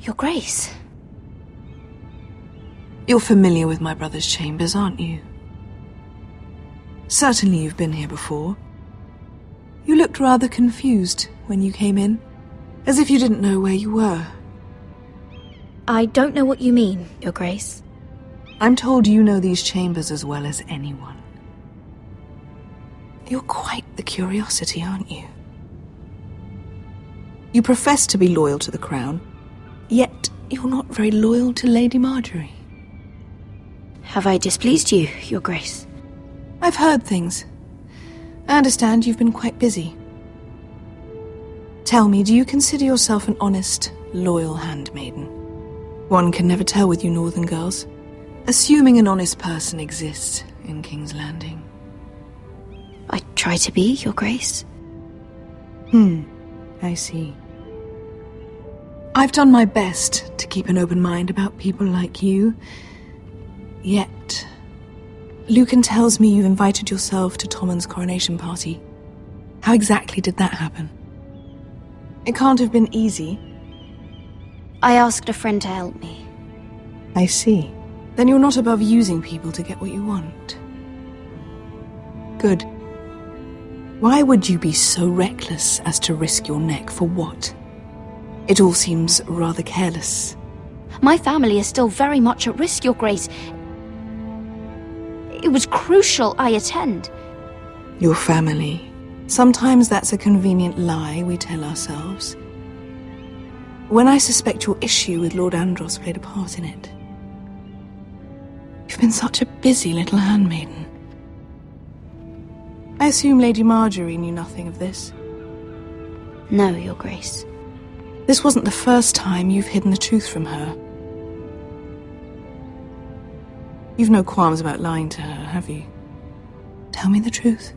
Your Grace. You're familiar with my brother's chambers, aren't you? Certainly you've been here before. You looked rather confused when you came in, as if you didn't know where you were. I don't know what you mean, Your Grace. I'm told you know these chambers as well as anyone. You're quite the curiosity, aren't you? You profess to be loyal to the crown, yet you're not very loyal to Lady Marjorie. Have I displeased you, Your Grace? I've heard things. I understand you've been quite busy. Tell me, do you consider yourself an honest, loyal handmaiden? One can never tell with you northern girls. Assuming an honest person exists in King's Landing. I try to be, Your Grace. I see. I've done my best to keep an open mind about people like you. Yet, Lucan tells me you've invited yourself to Tommen's coronation party. How exactly did that happen? It can't have been easy. I asked a friend to help me. I see. Then you're not above using people to get what you want. Good. Why would you be so reckless as to risk your neck for what? It all seems rather careless. My family is still very much at risk, Your Grace. It was crucial I attend. Your family. Sometimes that's a convenient lie we tell ourselves. When I suspect your issue with Lord Andros played a part in it. You've been such a busy little handmaiden. I assume Lady Marjorie knew nothing of this. No, Your Grace. This wasn't the first time you've hidden the truth from her. You've no qualms about lying to her, have you? Tell me the truth.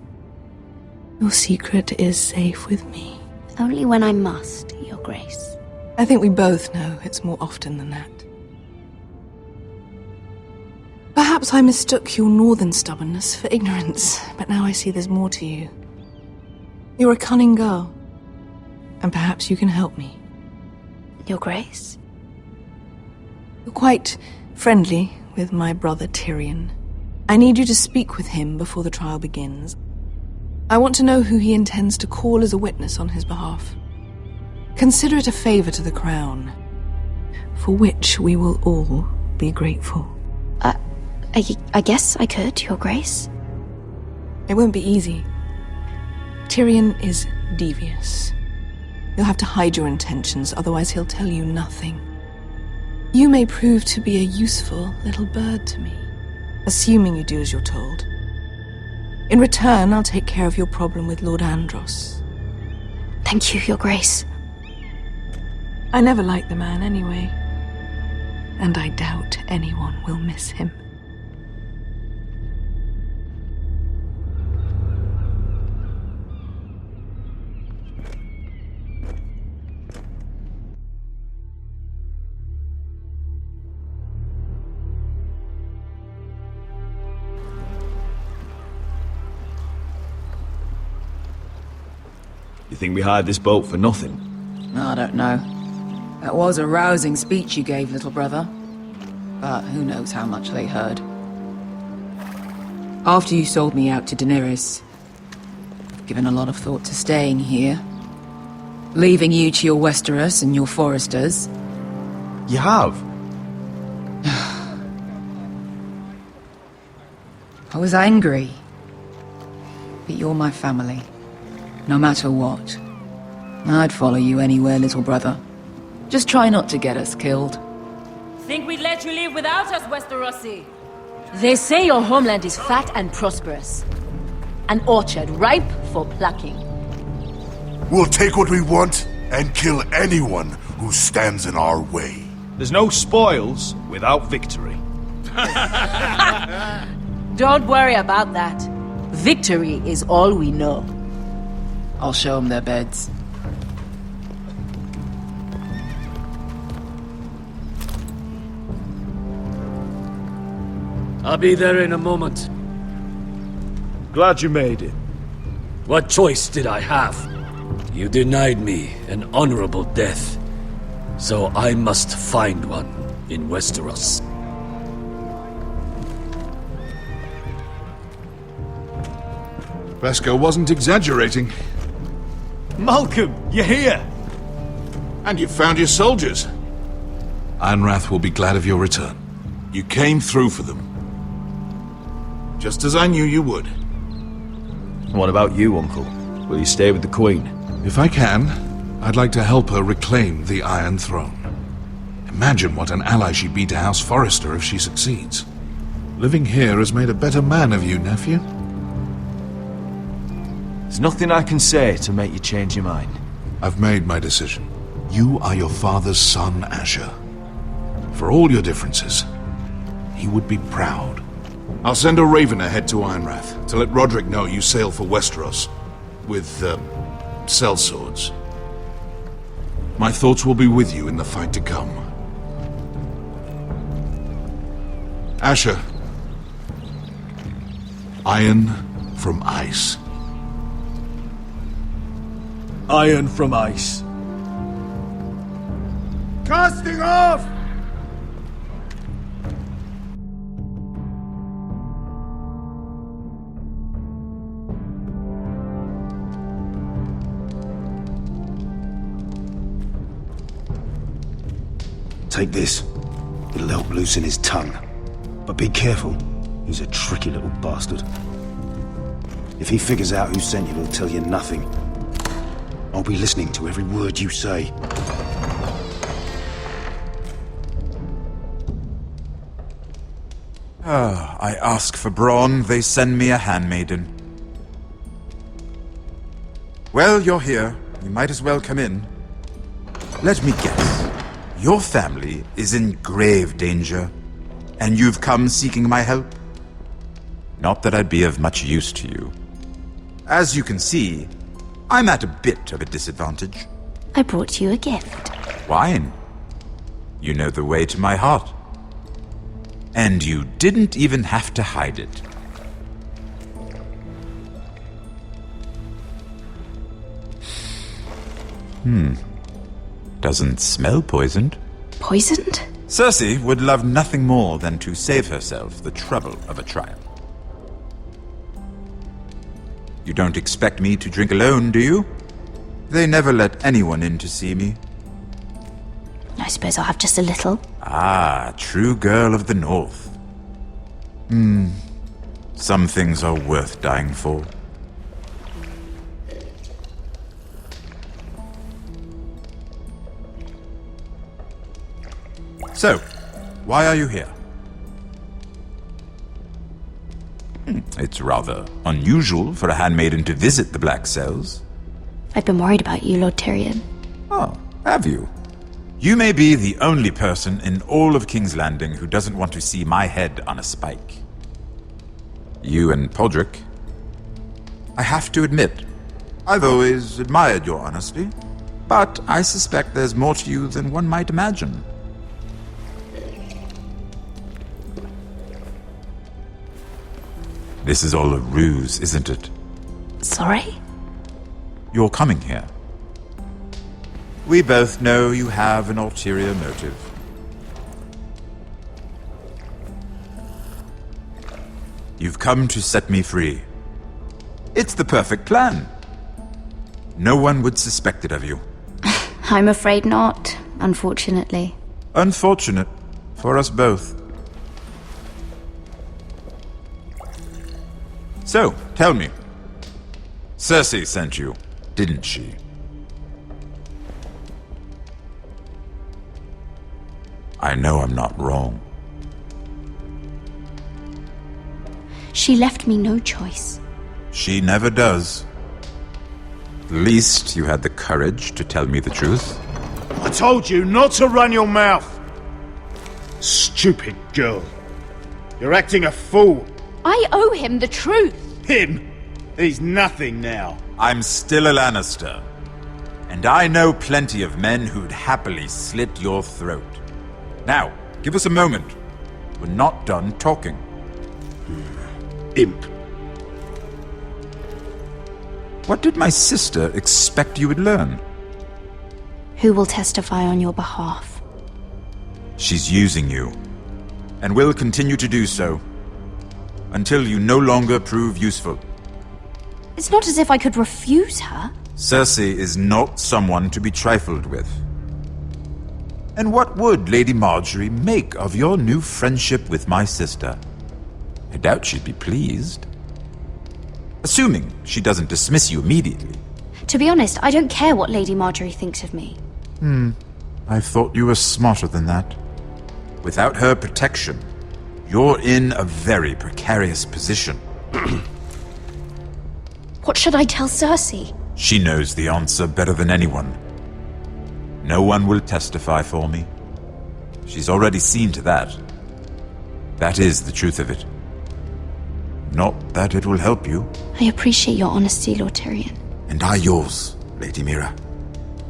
Your secret is safe with me. Only when I must, Your Grace. I think we both know it's more often than that. Perhaps I mistook your northern stubbornness for ignorance, but now I see there's more to you. You're a cunning girl, and perhaps you can help me. Your Grace? You're quite friendly with my brother Tyrion. I need you to speak with him before the trial begins. I want to know who he intends to call as a witness on his behalf. Consider it a favor to the crown, for which we will all be grateful. I guess I could, Your Grace. It won't be easy. Tyrion is devious. You'll have to hide your intentions, otherwise he'll tell you nothing. You may prove to be a useful little bird to me, assuming you do as you're told. In return, I'll take care of your problem with Lord Andros. Thank you, Your Grace. I never liked the man anyway, and I doubt anyone will miss him. You think we hired this boat for nothing? I don't know. That was a rousing speech you gave, little brother. But who knows how much they heard. After you sold me out to Daenerys, I've given a lot of thought to staying here. Leaving you to your Westeros and your Foresters. You have? I was angry. But you're my family. No matter what. I'd follow you anywhere, little brother. Just try not to get us killed. Think we'd let you leave without us, Westerosi? They say your homeland is fat and prosperous. An orchard ripe for plucking. We'll take what we want and kill anyone who stands in our way. There's no spoils without victory. Don't worry about that. Victory is all we know. I'll show them their beds. I'll be there in a moment. Glad you made it. What choice did I have? You denied me an honorable death. So I must find one in Westeros. Beskar wasn't exaggerating. Malcolm, you're here! And you found your soldiers. Ironrath will be glad of your return. You came through for them. Just as I knew you would. What about you, Uncle? Will you stay with the Queen? If I can, I'd like to help her reclaim the Iron Throne. Imagine what an ally she'd be to House Forrester if she succeeds. Living here has made a better man of you, nephew. There's nothing I can say to make you change your mind. I've made my decision. You are your father's son, Asher. For all your differences, he would be proud. I'll send a raven ahead to Ironrath to let Roderick know you sail for Westeros with, sellswords. My thoughts will be with you in the fight to come. Asher. Iron from ice. Iron from ice. Casting off! Take this. It'll help loosen his tongue. But be careful. He's a tricky little bastard. If he figures out who sent you, he'll tell you nothing. I'll be listening to every word you say. I ask for brawn, they send me a handmaiden. Well, you're here. You might as well come in. Let me guess. Your family is in grave danger, and you've come seeking my help? Not that I'd be of much use to you. As you can see, I'm at a bit of a disadvantage. I brought you a gift. Wine. You know the way to my heart. And you didn't even have to hide it. Doesn't smell poisoned. Poisoned? Cersei would love nothing more than to save herself the trouble of a trial. You don't expect me to drink alone, do you? They never let anyone in to see me. I suppose I'll have just a little. Ah, true girl of the North. Some things are worth dying for. So, why are you here? It's rather unusual for a handmaiden to visit the Black Cells. I've been worried about you, Lord Tyrion. Oh, have you? You may be the only person in all of King's Landing who doesn't want to see my head on a spike. You and Podrick. I have to admit, I've always admired your honesty, but I suspect there's more to you than one might imagine. This is all a ruse, isn't it? Sorry? You're coming here. We both know you have an ulterior motive. You've come to set me free. It's the perfect plan. No one would suspect it of you. I'm afraid not, unfortunately. Unfortunate for us both. So, tell me. Cersei sent you, didn't she? I know I'm not wrong. She left me no choice. She never does. At least you had the courage to tell me the truth. I told you not to run your mouth! Stupid girl. You're acting a fool. I owe him the truth. Him? He's nothing now. I'm still a Lannister. And I know plenty of men who'd happily slit your throat. Now, give us a moment. We're not done talking. Imp. What did my sister expect you would learn? Who will testify on your behalf? She's using you, and will continue to do so, until you no longer prove useful. It's not as if I could refuse her. Cersei is not someone to be trifled with. And what would Lady Marjorie make of your new friendship with my sister? I doubt she'd be pleased. Assuming she doesn't dismiss you immediately. To be honest, I don't care what Lady Marjorie thinks of me. I thought you were smarter than that. Without her protection, you're in a very precarious position. What should I tell Cersei? She knows the answer better than anyone. No one will testify for me. She's already seen to that. That is the truth of it. Not that it will help you. I appreciate your honesty, Lord Tyrion. And I yours, Lady Mira.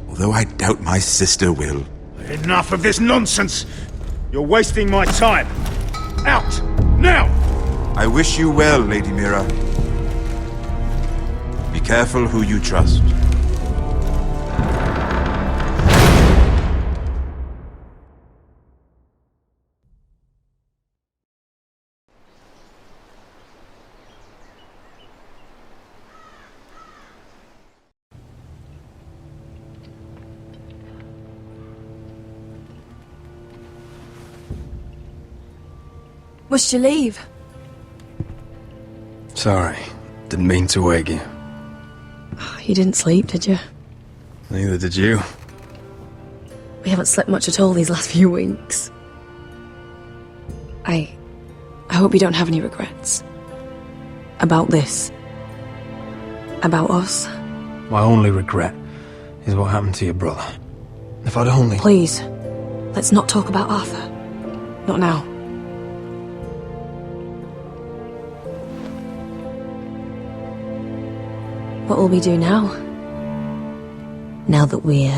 Although I doubt my sister will. Enough of this nonsense! You're wasting my time! Out! Now! I wish you well, Lady Mira. Be careful who you trust. Must you leave? Sorry, didn't mean to wake you. You didn't sleep, did you? Neither did you. We haven't slept much at all these last few weeks. I hope you don't have any regrets. About this. About us. My only regret is what happened to your brother. If I'd only... Please, let's not talk about Arthur. Not now. What will we do now? Now that we're...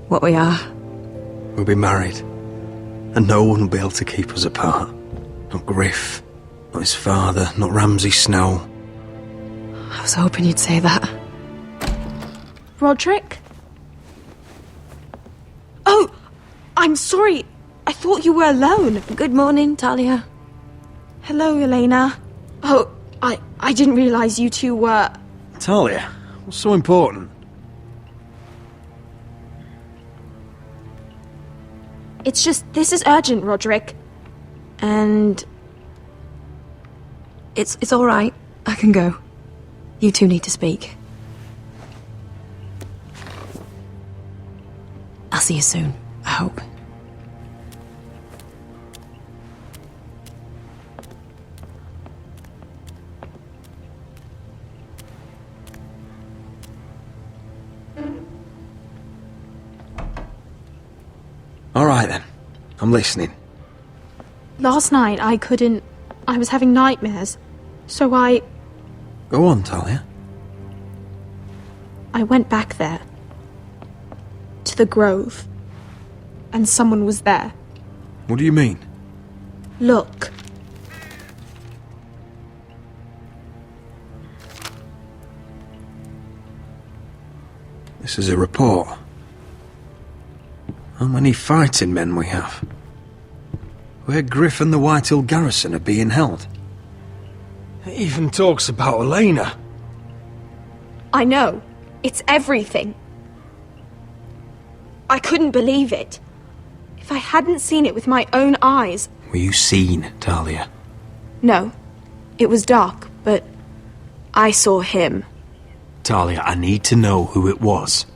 what we are? We'll be married. And no one will be able to keep us apart. Not Griff, not his father, not Ramsay Snow. I was hoping you'd say that. Roderick? Oh, I'm sorry. I thought you were alone. Good morning, Talia. Hello, Elena. Oh, I didn't realize you two were... Talia, what's so important? It's just, this is urgent, Roderick. And... It's all right. I can go. You two need to speak. I'll see you soon, I hope. All right, then. I'm listening. Last night, I was having nightmares. So I Go on, Talia. went back there. To the grove. And someone was there. What do you mean? Look. This is a report. How many fighting men we have? Where Griff and the Whitehill garrison are being held. It even talks about Elena. I know. It's everything. I couldn't believe it. If I hadn't seen it with my own eyes... Were you seen, Talia? No. It was dark, but I saw him. Talia, I need to know who it was.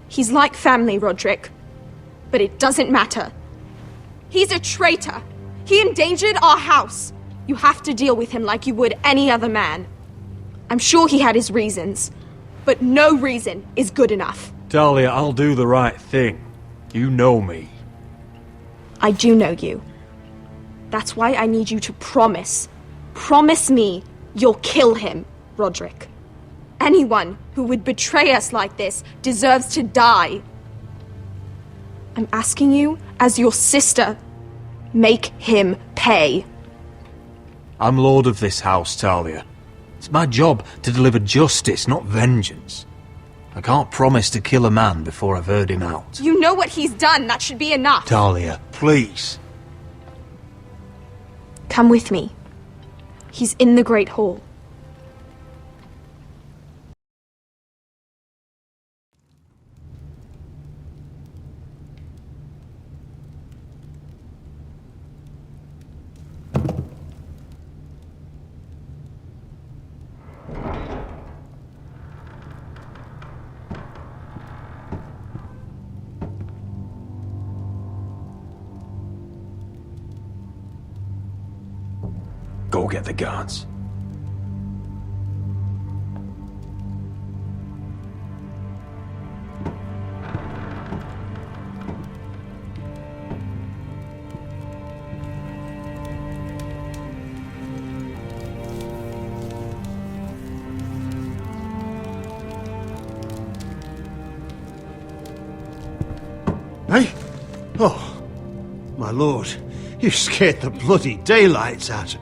He's like family, Roderick. But it doesn't matter. He's a traitor. He endangered our house. You have to deal with him like you would any other man. I'm sure he had his reasons, but no reason is good enough. Talia, I'll do the right thing. You know me. I do know you. That's why I need you to promise. Promise me you'll kill him, Roderick. Anyone who would betray us like this deserves to die. I'm asking you, as your sister, make him pay. I'm lord of this house, Talia. It's my job to deliver justice, not vengeance. I can't promise to kill a man before I've heard him out. You know what he's done. That should be enough. Talia, please. Come with me. He's in the Great Hall. Go get the guards. Hey? Oh, my lord, you scared the bloody daylights out of...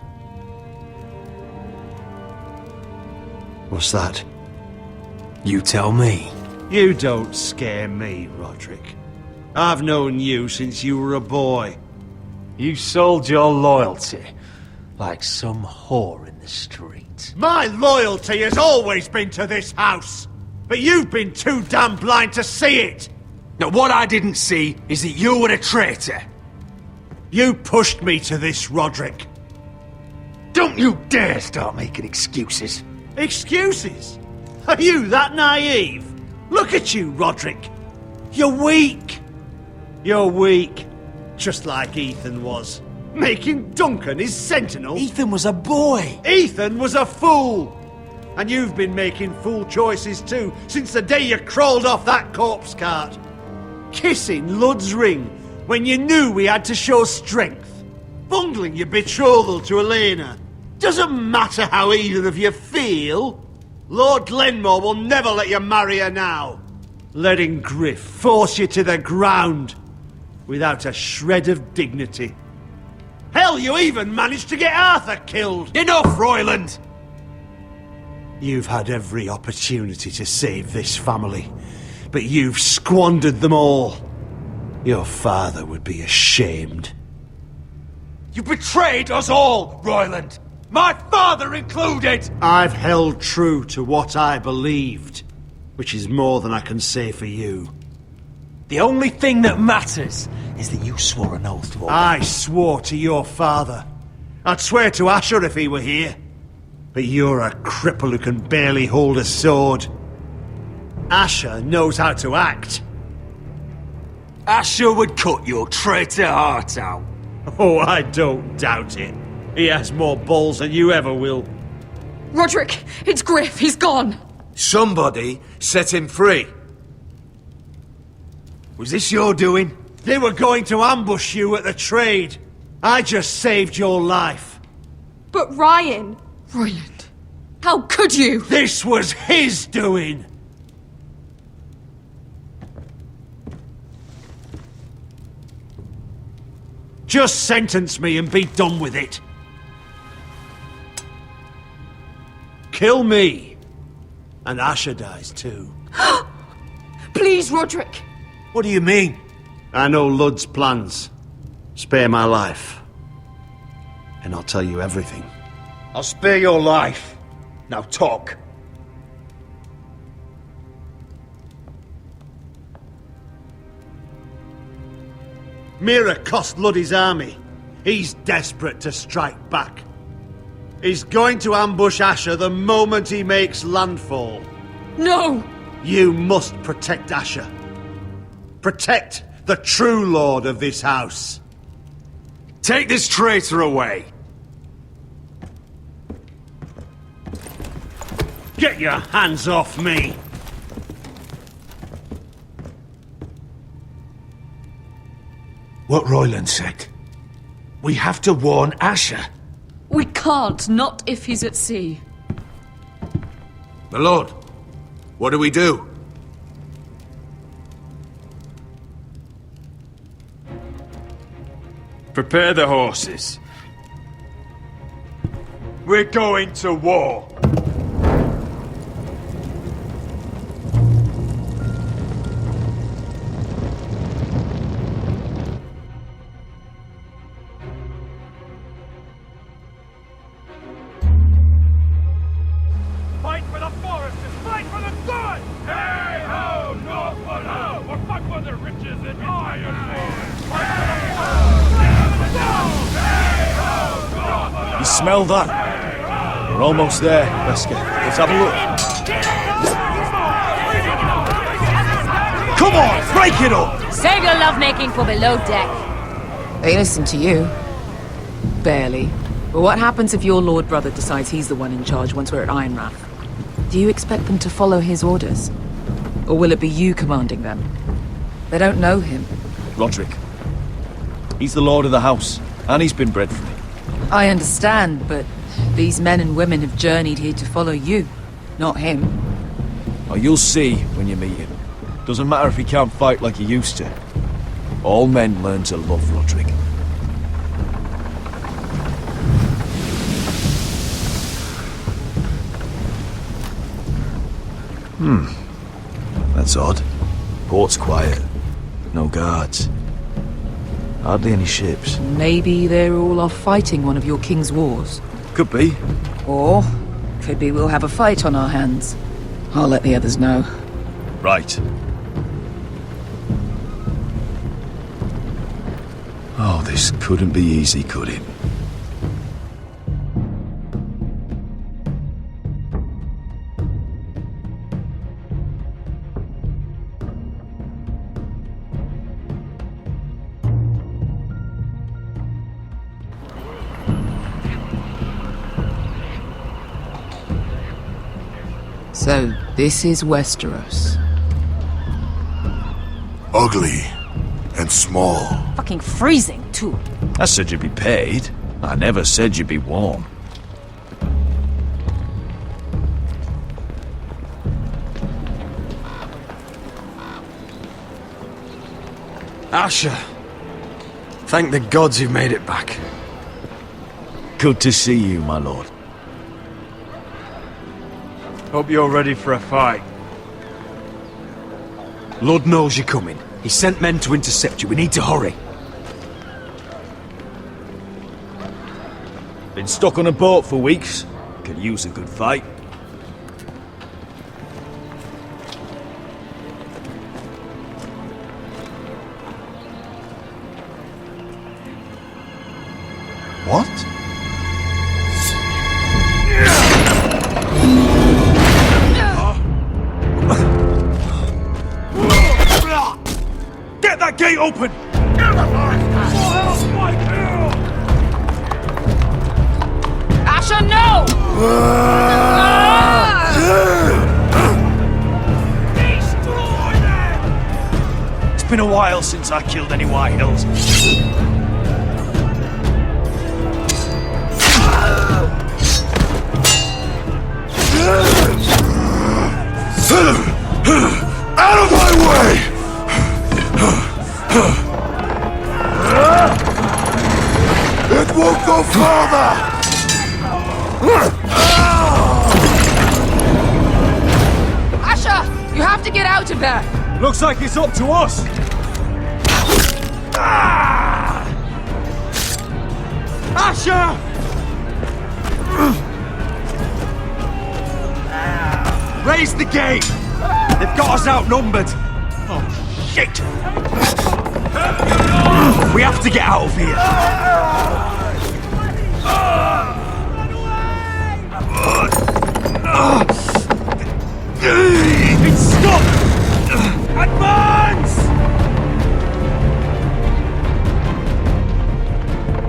What's that? You tell me. You don't scare me, Roderick. I've known you since you were a boy. You sold your loyalty like some whore in the street. My loyalty has always been to this house, but you've been too damn blind to see it. Now, what I didn't see is that you were a traitor. You pushed me to this, Roderick. Don't you dare start making excuses. Excuses? Are you that naive? Look at you, Roderick. You're weak. You're weak. Just like Ethan was. Making Duncan his sentinel. Ethan was a boy. Ethan was a fool. And you've been making fool choices too, since the day you crawled off that corpse cart. Kissing Lud's ring when you knew we had to show strength. Bungling your betrothal to Elena. Doesn't matter how either of you feel. Lord Glenmore will never let you marry her now. Letting Griff force you to the ground without a shred of dignity. Hell, you even managed to get Arthur killed. Enough, Royland! You've had every opportunity to save this family, but you've squandered them all. Your father would be ashamed. You betrayed us all, Royland! My father included! I've held true to what I believed, which is more than I can say for you. The only thing that matters is that you swore an oath to obey. I swore to your father. I'd swear to Asher if he were here. But you're a cripple who can barely hold a sword. Asher knows how to act. Asher would cut your traitor heart out. Oh, I don't doubt it. He has more balls than you ever will. Roderick, it's Griff. He's gone. Somebody set him free. Was this your doing? They were going to ambush you at the trade. I just saved your life. But Ryan... Royland, how could you? This was his doing. Just sentence me and be done with it. Kill me. And Asher dies too. Please, Roderick. What do you mean? I know Lud's plans. Spare my life. And I'll tell you everything. I'll spare your life. Now talk. Mira cost Lud his army. He's desperate to strike back. He's going to ambush Asher the moment he makes landfall. No! You must protect Asher. Protect the true lord of this house. Take this traitor away. Get your hands off me! What Royland said. We have to warn Asher. We can't, not if he's at sea. My lord, what do we do? Prepare the horses. We're going to war. smell that? We're almost there, Wesker. Let's have a look. Come on, break it up! Save your lovemaking for below deck. They listen to you. Barely. But what happens if your Lord Brother decides he's the one in charge once we're at Ironrath? Do you expect them to follow his orders? Or will it be you commanding them? They don't know him. Roderick. He's the lord of the house, and he's been bred for me. I understand, but these men and women have journeyed here to follow you, not him. Oh, you'll see when you meet him. Doesn't matter if he can't fight like he used to. All men learn to love Roderick. That's odd. Port's quiet. No guards. Hardly any ships. Maybe they're all off fighting one of your king's wars. Could be. Or, could be we'll have a fight on our hands. I'll let the others know. Right. Oh, this couldn't be easy, could it? So, this is Westeros. Ugly and small. Fucking freezing, too. I said you'd be paid. I never said you'd be warm. Asher. Thank the gods you've made it back. Good to see you, my lord. Hope you're ready for a fight. Lord knows you're coming. He sent men to intercept you. We need to hurry. Been stuck on a boat for weeks. Could use a good fight. What? Get that gate open! Asher, no! It's been a while since I killed any White Hills. Out of my way! It won't go further! Asher! You have to get out of there! Looks like it's up to us! Asher! Raise the gate! They've got us outnumbered! Oh, shit! We have to get out of here! It's stuck! Advance!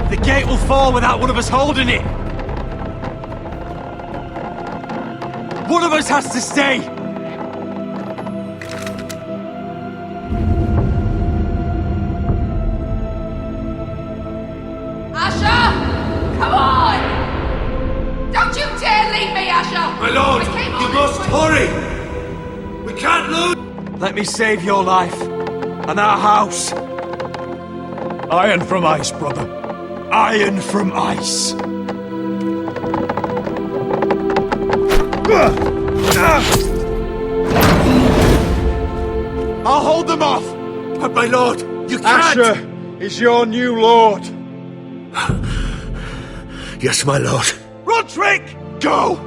The gate will fall without one of us holding it! One of us has to stay! Asher! Come on! Don't you dare leave me, Asher! My lord, you must hurry! We can't lose! Let me save your life, and our house. Iron from ice, brother. Iron from ice. I'll hold them off! But my lord, you can't! Asher is your new lord. Yes, my lord. Roderick! Go!